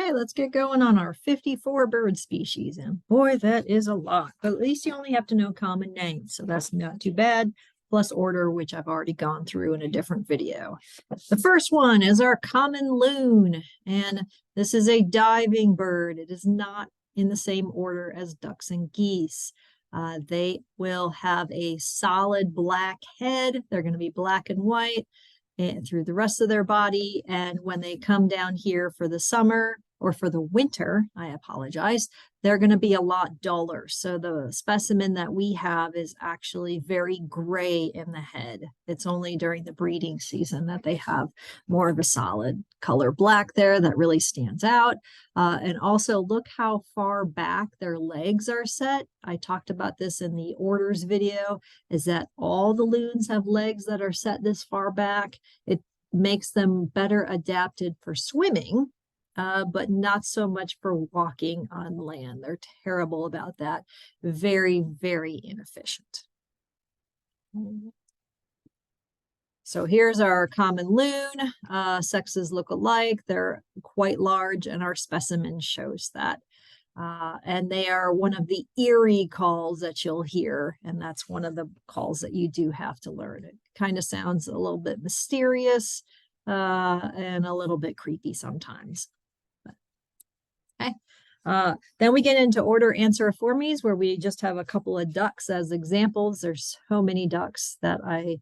Okay, let's get going on our 54 bird species. And boy, that is a lot. But at least you only have to know common names, so that's not too bad. Plus order, which I've already gone through in a different video. The first one is our common loon, and this is a diving bird. It is not in the same order as ducks and geese. They will have a solid black head. They're going to be black and white and through the rest of their body. And when they come down here for the summer or for the winter, I apologize, they're going to be a lot duller. So the specimen that we have is actually very gray in the head. It's only during the breeding season that they have more of a solid color black there that really stands out. And also look how far back their legs are set. I talked about this in the orders video, is that all the loons have legs that are set this far back. It makes them better adapted for swimming, but not so much for walking on land. They're terrible about that. Very, very inefficient. So here's our common loon. Sexes look alike. They're quite large, and our specimen shows that. And they are one of the eerie calls that you'll hear, and that's one of the calls that you do have to learn. It kind of sounds a little bit mysterious and a little bit creepy sometimes. Okay. Then we get into order Anseriformes, where we just have a couple of ducks as examples. There's so many ducks that I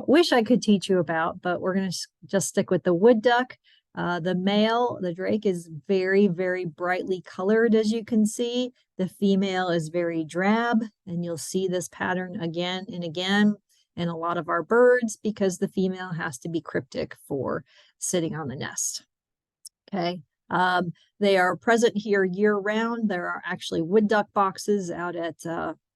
wish I could teach you about, but we're going to just stick with the wood duck. The male, the drake, is very, very brightly colored, as you can see. The female is very drab, and you'll see this pattern again and again in a lot of our birds because the female has to be cryptic for sitting on the nest. Okay. They are present here year round. There are actually wood duck boxes out at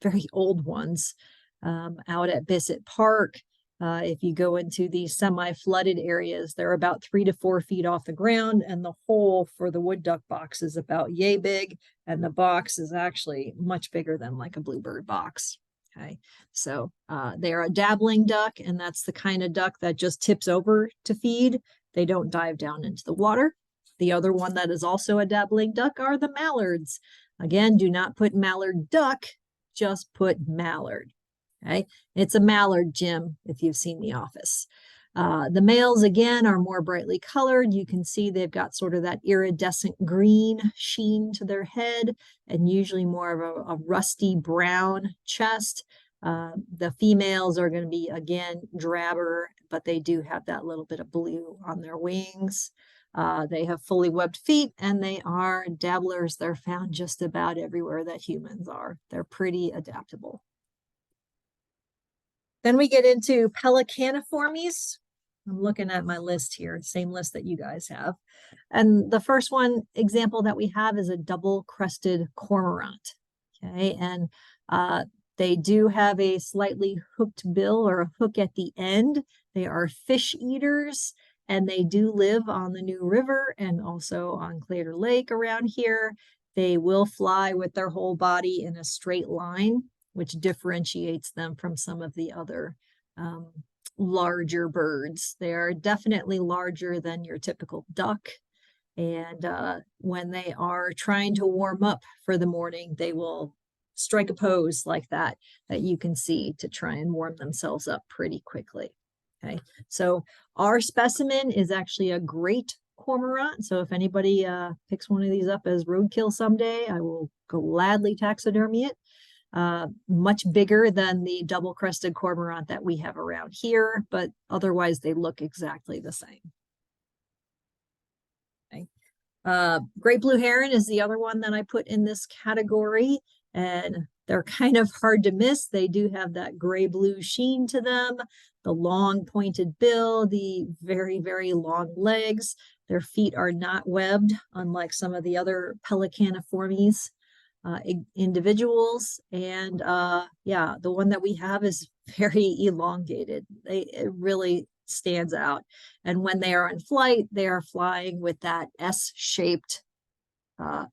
very old ones out at Bissett Park. If you go into these semi-flooded areas, they're about 3 to 4 feet off the ground, and the hole for the wood duck box is about yay big, and the box is actually much bigger than like a bluebird box. Okay, so they are a dabbling duck, and that's the kind of duck that just tips over to feed. They don't dive down into the water. The other one that is also a dabbling duck are the mallards. Again, do not put mallard duck, just put mallard. Okay, it's a mallard, Jim, if you've seen The Office. The males, again, are more brightly colored. You can see they've got sort of that iridescent green sheen to their head and usually more of a rusty brown chest. The females are going to be, again, drabber, but they do have that little bit of blue on their wings. They have fully webbed feet, and they are dabblers. They're found just about everywhere that humans are. They're pretty adaptable. Then we get into Pelecaniformes. I'm looking at my list here, same list that you guys have. And the first one example that we have is a double-crested cormorant. Okay, and they do have a slightly hooked bill or a hook at the end. They are fish eaters, and they do live on the New River and also on Claytor Lake around here. They will fly with their whole body in a straight line, which differentiates them from some of the other larger birds. They are definitely larger than your typical duck. And when they are trying to warm up for the morning, they will strike a pose like that you can see to try and warm themselves up pretty quickly. Okay, so our specimen is actually a great cormorant. So if anybody picks one of these up as roadkill someday, I will gladly taxidermy it. Much bigger than the double-crested cormorant that we have around here, but otherwise they look exactly the same. Okay. Great blue heron is the other one that I put in this category, and they're kind of hard to miss. They do have that gray-blue sheen to them, the long pointed bill, the very, very long legs. Their feet are not webbed, unlike some of the other Pelecaniformes individuals. And yeah, the one that we have is very elongated. It really stands out. And when they are in flight, they are flying with that S-shaped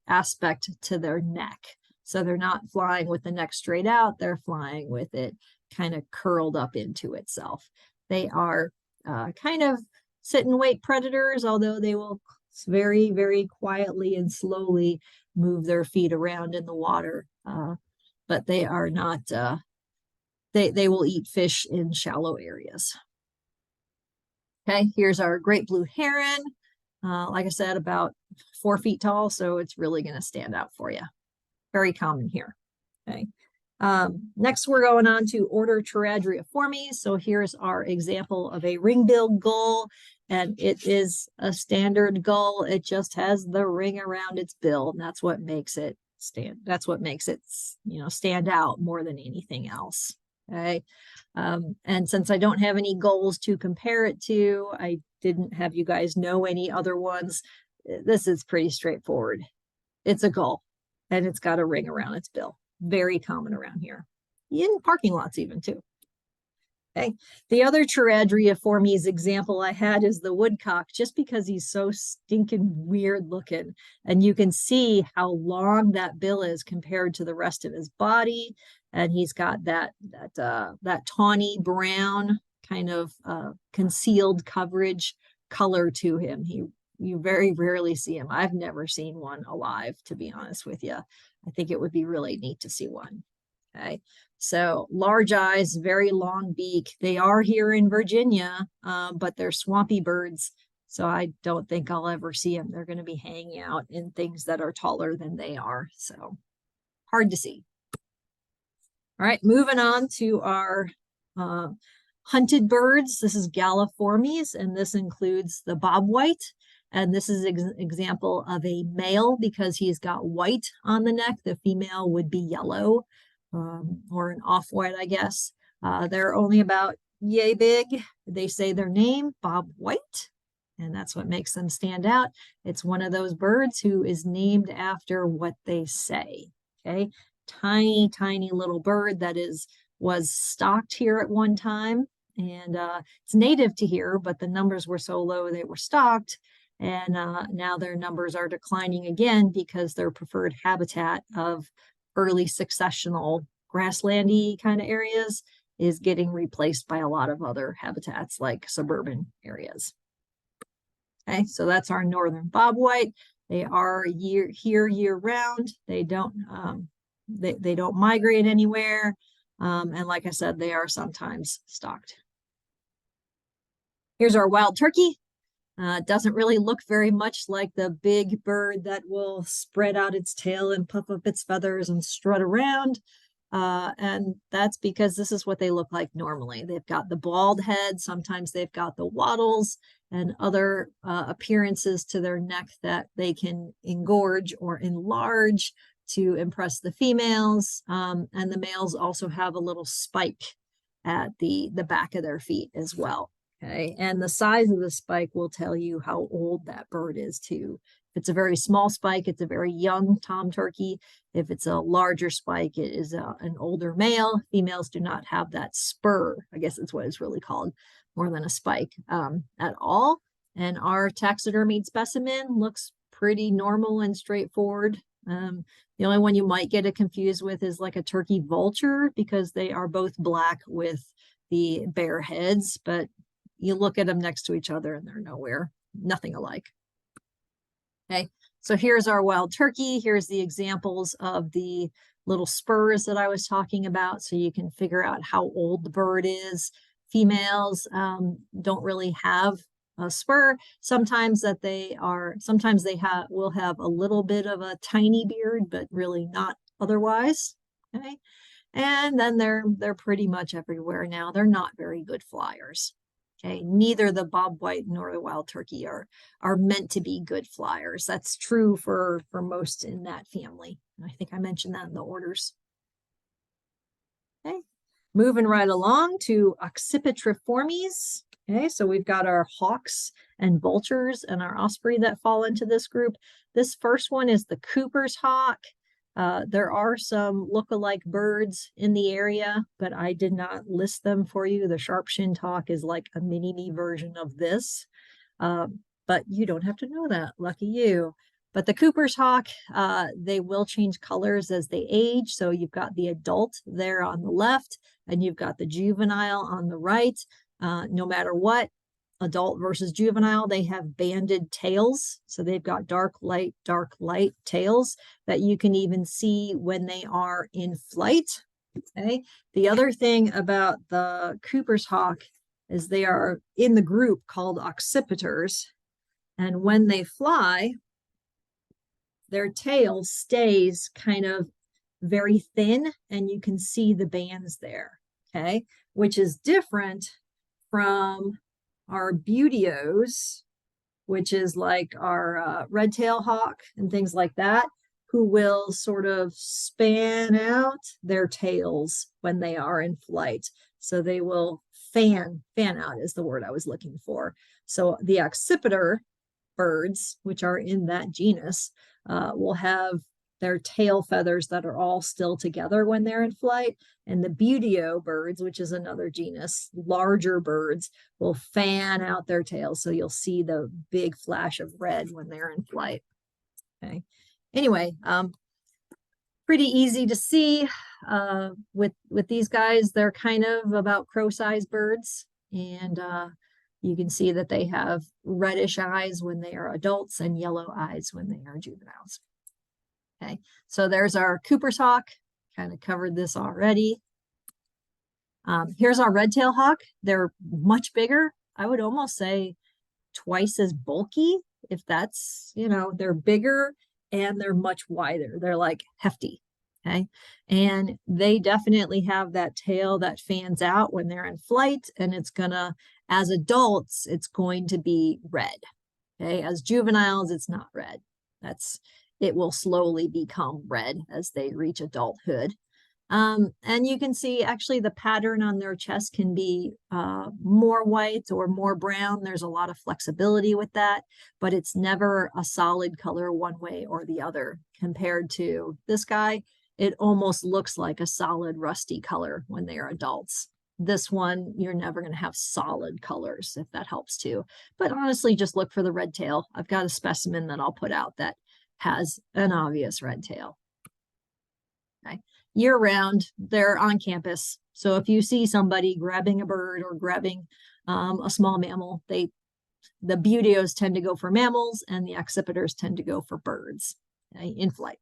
aspect to their neck. So they're not flying with the neck straight out, they're flying with it kind of curled up into itself. They are kind of sit and wait predators, although they will It's very, very quietly and slowly move their feet around in the water. But they are not, they will eat fish in shallow areas. Okay, here's our great blue heron. Like I said, about 4 feet tall, so it's really going to stand out for you. Very common here. Okay. Next, we're going on to order Charadriiformes. So here's our example of a ring-billed gull, and it is a standard gull. It just has the ring around its bill, and that's what makes it stand. That's what makes it, stand out more than anything else. Okay. And since I don't have any gulls to compare it to, I didn't have you guys know any other ones. This is pretty straightforward. It's a gull, and it's got a ring around its bill. Very common around here, in parking lots even too. Okay, the other Charadriiformes example I had is the woodcock, just because he's so stinking weird looking, and you can see how long that bill is compared to the rest of his body, and he's got that tawny brown kind of concealed coverage color to him. You very rarely see him. I've never seen one alive, to be honest with you. I think it would be really neat to see one. Okay, so large eyes, very long beak. They are here in Virginia, but they're swampy birds, so I don't think I'll ever see them. They're going to be hanging out in things that are taller than they are, so hard to see. All right, moving on to our hunted birds. This is Galliformes, and this includes the bobwhite. And this is an example of a male because he's got white on the neck. The female would be yellow, or an off-white, I guess. They're only about yay big. They say their name, bobwhite, and that's what makes them stand out. It's one of those birds who is named after what they say. Okay, tiny, tiny little bird that was stocked here at one time, and it's native to here, but the numbers were so low they were stocked. And now their numbers are declining again because their preferred habitat of early successional grasslandy kind of areas is getting replaced by a lot of other habitats like suburban areas. Okay, so that's our northern bobwhite. They are here year round. They don't they don't migrate anywhere. And like I said, they are sometimes stocked. Here's our wild turkey. Doesn't really look very much like the big bird that will spread out its tail and puff up its feathers and strut around. And that's because this is what they look like normally. They've got the bald head. Sometimes they've got the wattles and other appearances to their neck that they can engorge or enlarge to impress the females. And the males also have a little spike at the back of their feet as well. Okay, and the size of the spike will tell you how old that bird is too. If it's a very small spike, it's a very young tom turkey. If it's a larger spike, it is an older male. Females do not have that spur, I guess that's what it's really called, more than a spike at all. And our taxidermied specimen looks pretty normal and straightforward. The only one you might get it confused with is like a turkey vulture, because they are both black with the bare heads, but you look at them next to each other and they're nothing alike. Okay, so here's our wild turkey. Here's the examples of the little spurs that I was talking about, so you can figure out how old the bird is. Females don't really have a spur. Sometimes they will have a little bit of a tiny beard, but really not otherwise. Okay, and then they're pretty much everywhere now. They're not very good flyers. Okay, neither the bobwhite nor the wild turkey are meant to be good flyers. That's true for most in that family. I think I mentioned that in the orders. Okay, moving right along to Accipitriformes. Okay, so we've got our hawks and vultures and our osprey that fall into this group. This first one is the Cooper's hawk. There are some look-alike birds in the area, but I did not list them for you. The sharp-shinned hawk is like a mini-me version of this, but you don't have to know that. Lucky you. But the Cooper's hawk, they will change colors as they age. So you've got the adult there on the left, and you've got the juvenile on the right. No matter what, adult versus juvenile, they have banded tails. So they've got dark, light tails that you can even see when they are in flight. Okay. The other thing about the Cooper's hawk is they are in the group called occipiters. And when they fly, their tail stays kind of very thin and you can see the bands there. Okay. Which is different from our Buteos, which is like our red-tailed hawk and things like that, who will sort of span out their tails when they are in flight. So they will fan out is the word I was looking for. So the accipiter birds, which are in that genus, will have their tail feathers that are all still together when they're in flight. And the Buteo birds, which is another genus, larger birds, will fan out their tails. So you'll see the big flash of red when they're in flight. Okay. Anyway, pretty easy to see with these guys. They're kind of about crow-sized birds. And you can see that they have reddish eyes when they are adults and yellow eyes when they are juveniles. Okay, so there's our Cooper's hawk. Kind of covered this already. Here's our red-tailed hawk. They're much bigger. I would almost say twice as bulky, if that's, you know, they're bigger and they're much wider. They're like hefty. Okay, and they definitely have that tail that fans out when they're in flight, and it's gonna, as adults, it's going to be red. Okay, as juveniles, it's not red. It will slowly become red as they reach adulthood. And you can see actually the pattern on their chest can be more white or more brown. There's a lot of flexibility with that, but it's never a solid color one way or the other. Compared to this guy, it almost looks like a solid rusty color when they are adults. This one, you're never going to have solid colors, if that helps too. But honestly, just look for the red tail. I've got a specimen that I'll put out that has an obvious red tail. Okay. Year round, they're on campus. So if you see somebody grabbing a bird or grabbing a small mammal, the Buteos tend to go for mammals and the accipiters tend to go for birds, okay, in flight.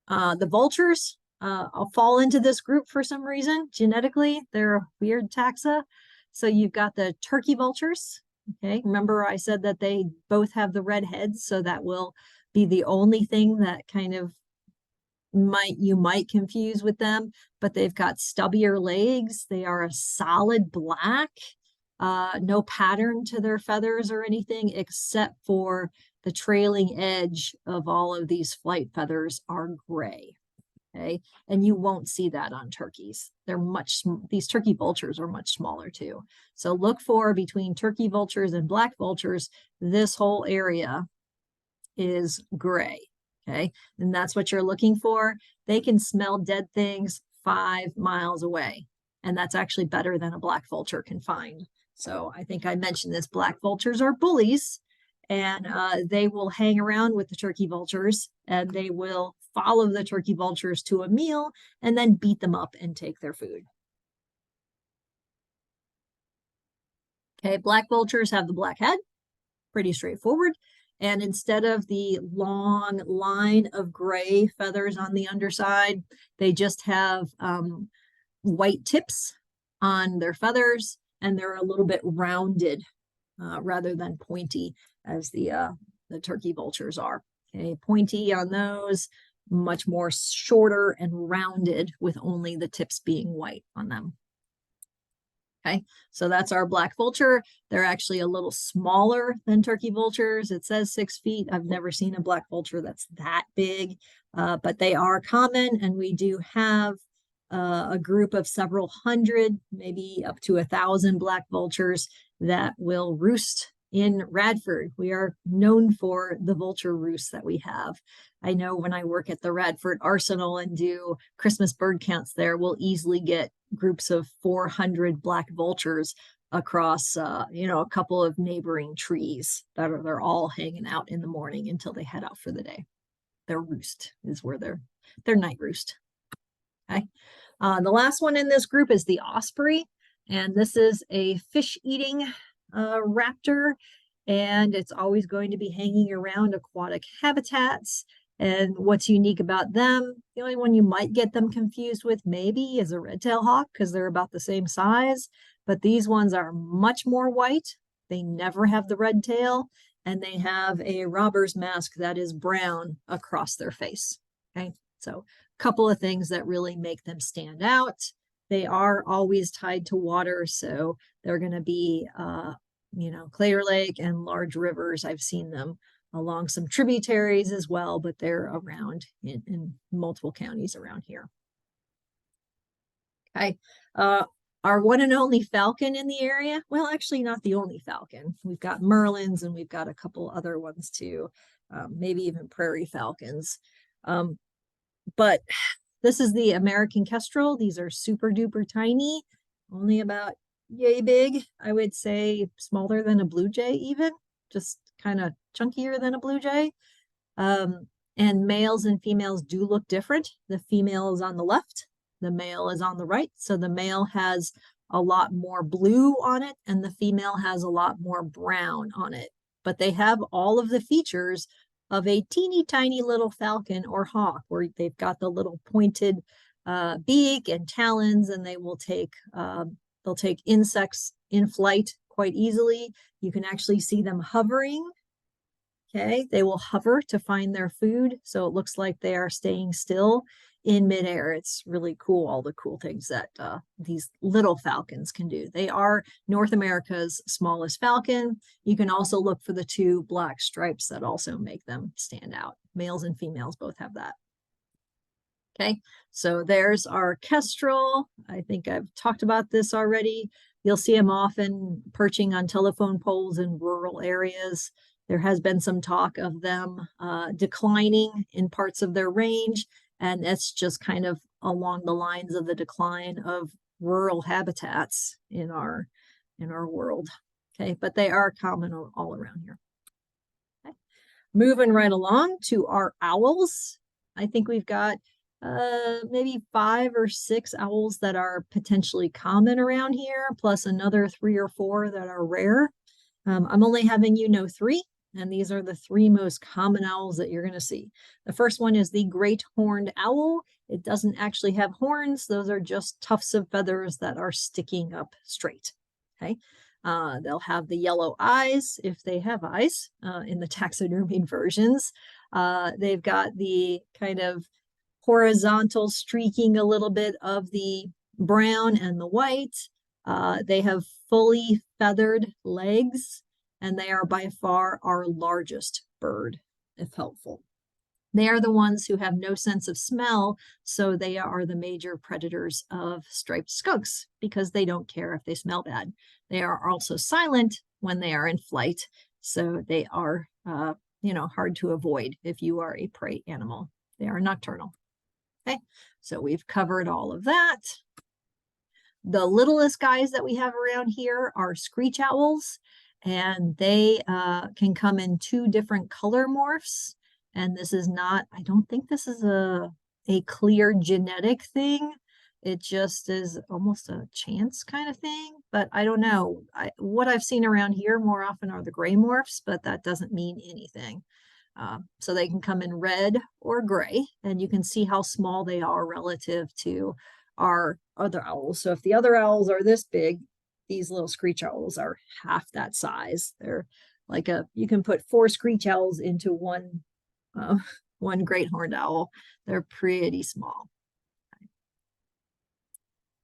The vultures fall into this group for some reason. Genetically, they're a weird taxa. So you've got the turkey vultures. Okay, remember I said that they both have the red heads, so that will be the only thing that kind of you might confuse with them, but they've got stubbier legs. They are a solid black, no pattern to their feathers or anything, except for the trailing edge of all of these flight feathers are gray. Okay, and you won't see that on turkeys. These turkey vultures are much smaller too. So look for, between turkey vultures and black vultures, this whole area is gray. Okay, and that's what you're looking for. They can smell dead things 5 miles away, and that's actually better than a black vulture can find. So I think I mentioned this, black vultures are bullies, and they will hang around with the turkey vultures, and they will follow the turkey vultures to a meal and then beat them up and take their food. Okay, black vultures have the black head, pretty straightforward. And instead of the long line of gray feathers on the underside, they just have white tips on their feathers, and they're a little bit rounded rather than pointy as the turkey vultures are. Okay, pointy on those, much more shorter and rounded with only the tips being white on them. Okay, so that's our black vulture. They're actually a little smaller than turkey vultures. It says 6 feet. I've never seen a black vulture that's that big, but they are common, and we do have a group of several hundred, maybe up to 1,000 black vultures that will roost in Radford. We are known for the vulture roosts that we have. I know when I work at the Radford Arsenal and do Christmas bird counts there, we'll easily get groups of 400 black vultures across, a couple of neighboring trees that they're all hanging out in the morning until they head out for the day. Their roost is where their night roost. Okay. The last one in this group is the osprey. And this is a fish-eating raptor, and it's always going to be hanging around aquatic habitats. And what's unique about them, the only one you might get them confused with maybe is a red-tailed hawk, because they're about the same size, but these ones are much more white. They never have the red tail, and they have a robber's mask that is brown across their face. Okay, so a couple of things that really make them stand out. They are always tied to water, so they're going to be, Crater Lake and large rivers. I've seen them along some tributaries as well, but they're around in multiple counties around here. Okay, our one and only falcon in the area. Well, actually not the only falcon. We've got merlins and we've got a couple other ones too, maybe even prairie falcons. But this is the American kestrel. These are super duper tiny, only about yay big. I would say smaller than a blue jay even, just kind of chunkier than a blue jay. And males and females do look different. The female is on the left, the male is on the right. So the male has a lot more blue on it and the female has a lot more brown on it. But they have all of the features of a teeny tiny little falcon or hawk, where they've got the little pointed beak and talons, and they'll take insects in flight quite easily. You can actually see them hovering. Okay, they will hover to find their food, so it looks like they are staying still in midair. It's really cool, all the cool things that these little falcons can do. They are North America's smallest falcon. You can also look for the two black stripes that also make them stand out. Males and females both have that. Okay, so there's our kestrel. I think I've talked about this already. You'll see them often perching on telephone poles in rural areas. There has been some talk of them declining in parts of their range, and it's just kind of along the lines of the decline of rural habitats in our world. Okay, but they are common all around here. Okay. Moving right along to our owls. I think we've got maybe 5 or 6 owls that are potentially common around here, plus another 3 or 4 that are rare. I'm only having you know 3. And these are the 3 most common owls that you're going to see. The first one is the great horned owl. It doesn't actually have horns. Those are just tufts of feathers that are sticking up straight. Okay. They'll have the yellow eyes, if they have eyes, in the taxidermied versions. They've got the kind of horizontal streaking a little bit of the brown and the white. They have fully feathered legs, and they are by far our largest bird, if helpful. They are the ones who have no sense of smell, so they are the major predators of striped skunks because they don't care if they smell bad. They are also silent when they are in flight, so they are, hard to avoid if you are a prey animal. They are nocturnal. Okay, so we've covered all of that. The littlest guys that we have around here are screech owls. And they can come in 2 different color morphs. And this is not, I don't think this is a clear genetic thing. It just is almost a chance kind of thing. But I don't know. What I've seen around here more often are the gray morphs, but that doesn't mean anything. So they can come in red or gray, and you can see how small they are relative to our other owls. So if the other owls are this big, these little screech owls are half that size. They're like you can put 4 screech owls into one great horned owl. They're pretty small. Okay.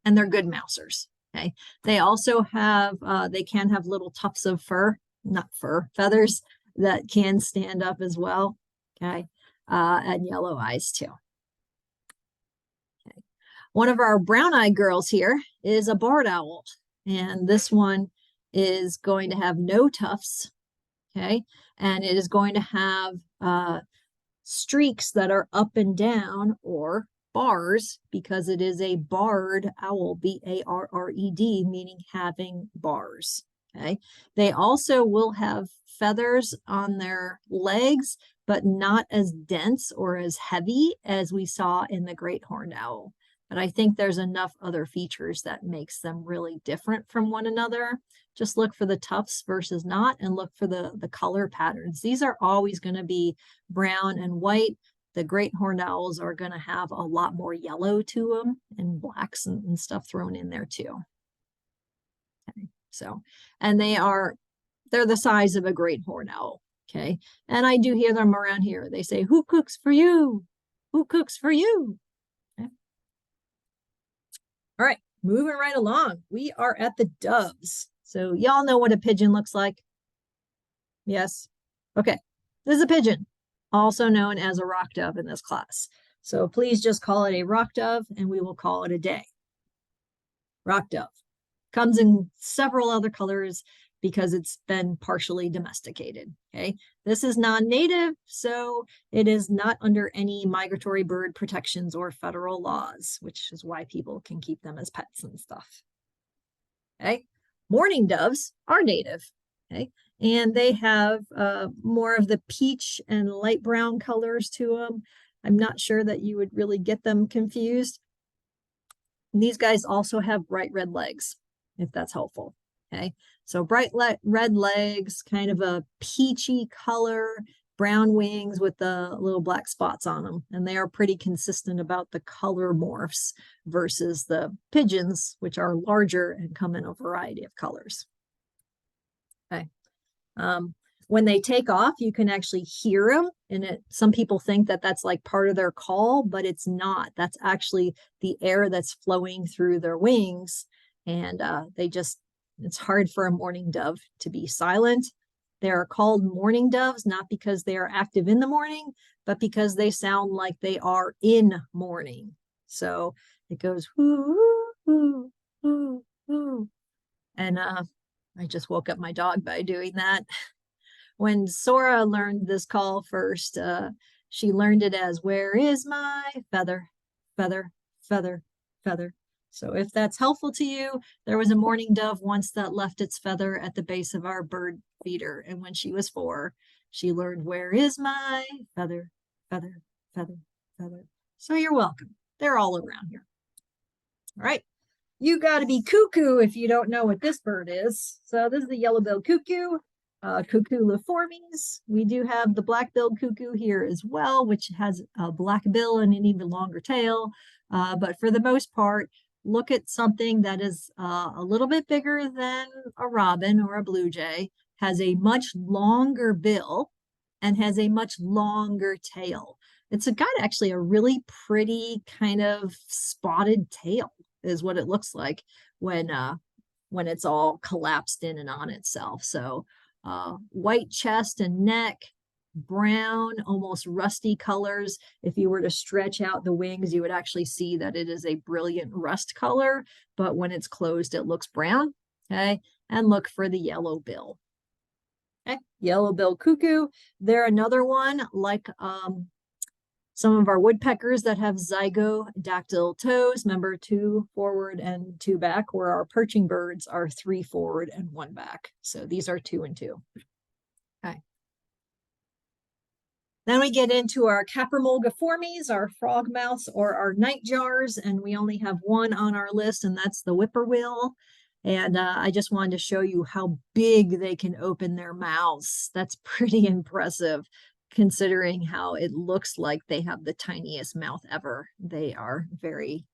And they're good mousers. Okay. They also have, they can have little tufts of feathers that can stand up as well. Okay. And yellow eyes too. Okay. One of our brown-eyed girls here is a barred owl. And this one is going to have no tufts, okay? And it is going to have streaks that are up and down, or bars, because it is a barred owl, B-A-R-R-E-D, meaning having bars, okay? They also will have feathers on their legs, but not as dense or as heavy as we saw in the great horned owl. but I think there's enough other features that makes them really different from one another. Just look for the tufts versus not, and look for the color patterns. These are always going to be brown and white. The great horned owls are going to have a lot more yellow to them, and blacks and stuff thrown in there too. Okay, so, and they're the size of a great horned owl. Okay, and I do hear them around here. They say, "Who cooks for you? Who cooks for you?" Okay. All right, moving right along. We are at the doves. So y'all know what a pigeon looks like? Yes. Okay, this is a pigeon, also known as a rock dove in this class. So please just call it a rock dove, and we will call it a day. Rock dove comes in several other colors because it's been partially domesticated. Okay, this is non-native, so it is not under any migratory bird protections or federal laws, which is why people can keep them as pets and stuff. Okay, mourning doves are native. Okay, and they have more of the peach and light brown colors to them. I'm not sure that you would really get them confused. And these guys also have bright red legs, if that's helpful. Okay, so bright red legs, kind of a peachy color, brown wings with the little black spots on them. And they are pretty consistent about the color morphs versus the pigeons, which are larger and come in a variety of colors. Okay. When they take off, you can actually hear them, and some people think that that's like part of their call, but it's not. That's actually the air that's flowing through their wings, and it's hard for a mourning dove to be silent. They are called mourning doves not because they are active in the morning, but because they sound like they are in mourning. So it goes whoo, whoo, whoo, whoo. And I just woke up my dog by doing that. When Sora learned this call first, she learned it as, "Where is my feather, feather, feather, feather?" So if that's helpful to you, there was a mourning dove once that left its feather at the base of our bird feeder. And when she was 4, she learned, "Where is my feather, feather, feather, feather?" So you're welcome. They're all around here. All right. You got to be cuckoo if you don't know what this bird is. So this is the yellow-billed cuckoo. Cuculliformes. We do have the black-billed cuckoo here as well, which has a black bill and an even longer tail. But for the most part, look at something that is a little bit bigger than a robin or a blue jay, has a much longer bill, and has a much longer tail. It's got actually a really pretty kind of spotted tail is what it looks like when it's all collapsed in and on itself. So white chest and neck, brown, almost rusty colors. If you were to stretch out the wings, you would actually see that it is a brilliant rust color, but when it's closed, it looks brown. Okay, and look for the yellow bill. Okay, yellow-billed cuckoo. They're another one like some of our woodpeckers that have zygodactyl toes. Remember, 2 forward and 2 back, where our perching birds are 3 forward and 1 back. So these are 2 and 2. Okay. Then we get into our Caprimulgiformes, our frogmouths, or our nightjars, and we only have one on our list, and that's the whippoorwill. And I just wanted to show you how big they can open their mouths. That's pretty impressive, considering how it looks like they have the tiniest mouth ever. They are very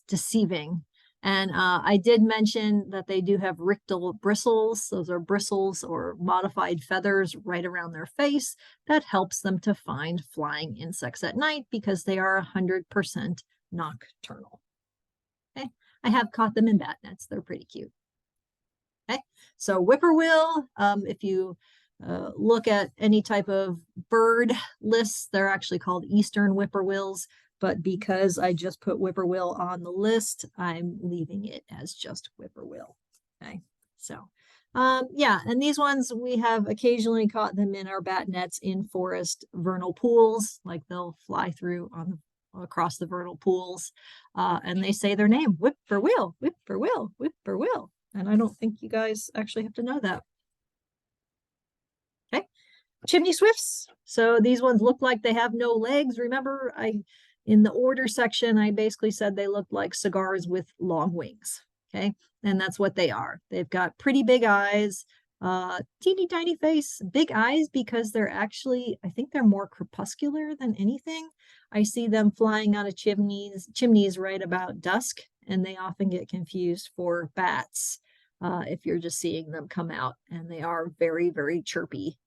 deceiving. And I did mention that they do have rictal bristles. Those are bristles or modified feathers right around their face that helps them to find flying insects at night because they are 100% nocturnal. Okay, I have caught them in bat nets. They're pretty cute. Okay, so whippoorwill, if you look at any type of bird lists, they're actually called eastern whippoorwills. But because I just put whippoorwill on the list, I'm leaving it as just whippoorwill. Okay, so yeah, and these ones, we have occasionally caught them in our bat nets in forest vernal pools, like they'll fly through across the vernal pools, and they say their name, whippoorwill, whippoorwill, whippoorwill. And I don't think you guys actually have to know that. Okay, chimney swifts. So these ones look like they have no legs. Remember, I In the order section, I basically said they looked like cigars with long wings. Okay. And that's what they are. They've got pretty big eyes, teeny tiny face, big eyes because they're actually, I think they're more crepuscular than anything. I see them flying out of chimneys right about dusk, and they often get confused for bats if you're just seeing them come out. And they are very, very chirpy,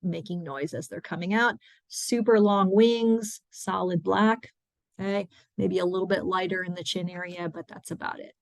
making noise as they're coming out. Super long wings, solid black. Okay, maybe a little bit lighter in the chin area, but that's about it.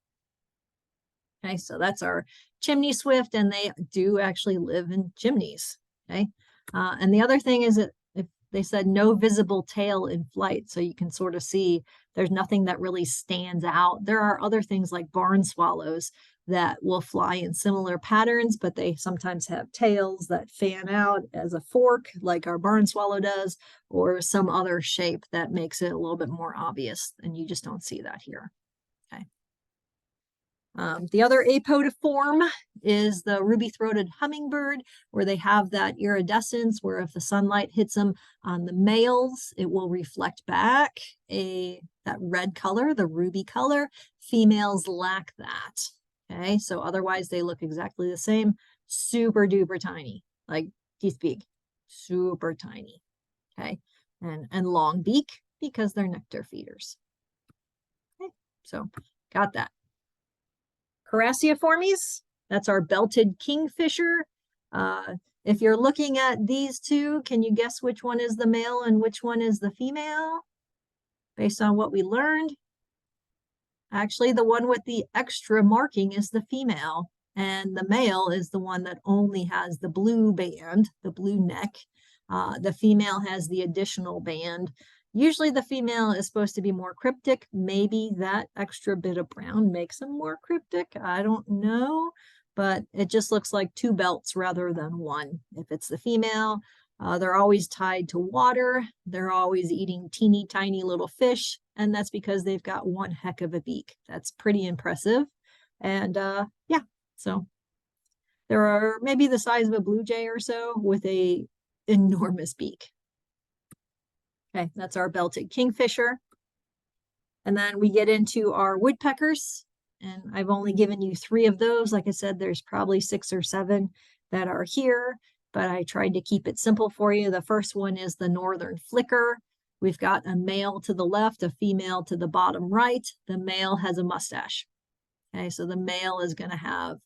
Okay, so that's our chimney swift, and they do actually live in chimneys. Okay, and the other thing is that if they said no visible tail in flight, so you can sort of see there's nothing that really stands out. There are other things like barn swallows that will fly in similar patterns, but they sometimes have tails that fan out as a fork, like our barn swallow does, or some other shape that makes it a little bit more obvious, and you just don't see that here. Okay. The other apodiform is the ruby-throated hummingbird, where they have that iridescence, where if the sunlight hits them on the males, it will reflect back that red color, the ruby color. Females lack that. Okay, so otherwise they look exactly the same, super duper tiny, like teeth big, super tiny. Okay, and long beak because they're nectar feeders. Okay, so got that. Carassiiformes, that's our belted kingfisher. If you're looking at these two, can you guess which one is the male and which one is the female? Based on what we learned. Actually, the one with the extra marking is the female, and the male is the one that only has the blue band, the blue neck. The female has the additional band. Usually the female is supposed to be more cryptic. Maybe that extra bit of brown makes them more cryptic. I don't know, but it just looks like two belts rather than one. If it's the female, they're always tied to water. They're always eating teeny tiny little fish, and that's because they've got one heck of a beak. That's pretty impressive. And yeah, so there are maybe the size of a blue jay or so with a enormous beak. Okay, that's our belted kingfisher. And then we get into our woodpeckers, and I've only given you 3 of those. Like I said, there's probably 6 or 7 that are here, but I tried to keep it simple for you. The first one is the northern flicker. We've got a male to the left, a female to the bottom right. The male has a mustache. Okay, so the male is going to have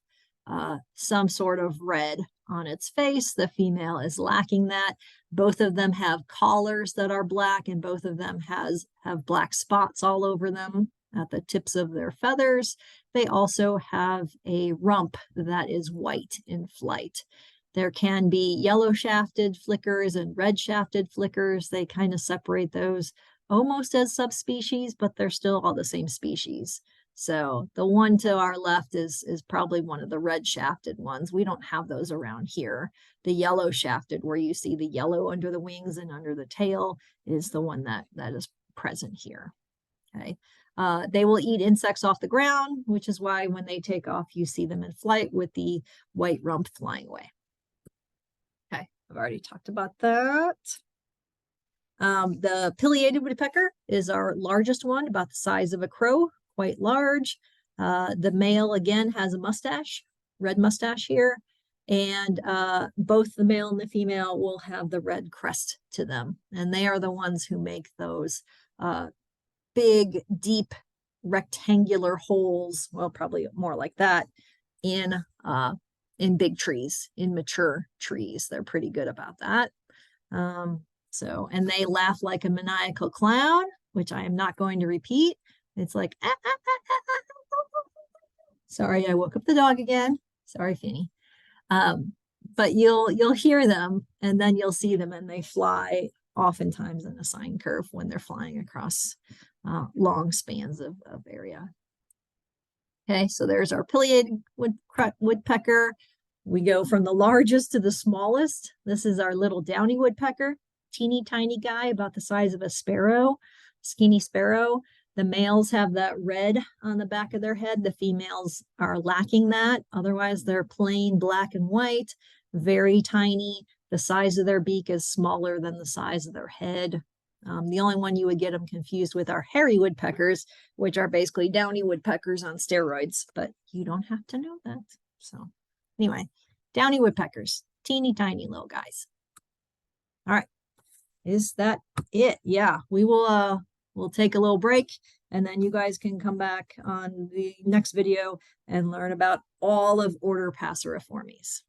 some sort of red on its face. The female is lacking that. Both of them have collars that are black, and both of them have black spots all over them at the tips of their feathers. They also have a rump that is white in flight. There can be yellow shafted flickers and red shafted flickers. They kind of separate those almost as subspecies, but they're still all the same species. So the one to our left is probably one of the red shafted ones. We don't have those around here. The yellow shafted, where you see the yellow under the wings and under the tail, is the one that is present here. Okay. They will eat insects off the ground, which is why when they take off, you see them in flight with the white rump flying away. Okay, I've already talked about that. The pileated woodpecker is our largest one, about the size of a crow, quite large. The male, again, has a mustache, red mustache here, and both the male and the female will have the red crest to them, and they are the ones who make those big, deep, rectangular holes, well, probably more like that, in big trees, in mature trees. They're pretty good about that. And they laugh like a maniacal clown, which I am not going to repeat. It's like, ah, ah, ah, ah, ah. Sorry, I woke up the dog again. Sorry, Finny. But you'll hear them, and then you'll see them, and they fly oftentimes in a sine curve when they're flying across long spans of area. Okay, so there's our pileated woodpecker. We go from the largest to the smallest. This is our little downy woodpecker, teeny tiny guy, about the size of a sparrow, skinny sparrow. The males have that red on the back of their head. The females are lacking that. Otherwise, they're plain black and white, very tiny. The size of their beak is smaller than the size of their head. The only one you would get them confused with are hairy woodpeckers, which are basically downy woodpeckers on steroids, but you don't have to know that. So anyway, downy woodpeckers, teeny tiny little guys. All right, is that it? Yeah, we'll take a little break, and then you guys can come back on the next video and learn about all of order passeriformes.